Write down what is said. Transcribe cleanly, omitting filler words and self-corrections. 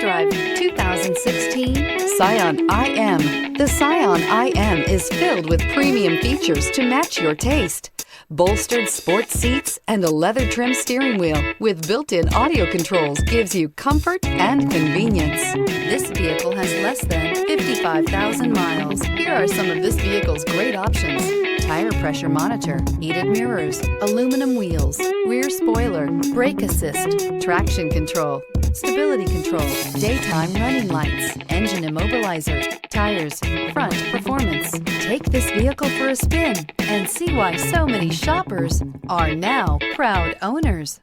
drive 2016 Scion IM. The Scion IM is filled with premium features to match your taste. Bolstered sports seats and a leather-trimmed steering wheel with built-in audio controls gives you comfort and convenience. This vehicle has less than 55,000 miles. Here are some of this vehicle's great options: tire pressure monitor, heated mirrors, aluminum wheels, rear spoiler, brake assist, traction control, stability control, daytime running lights, engine immobilizer, tires, front performance. Take this vehicle for a spin and see why so many shoppers are now proud owners.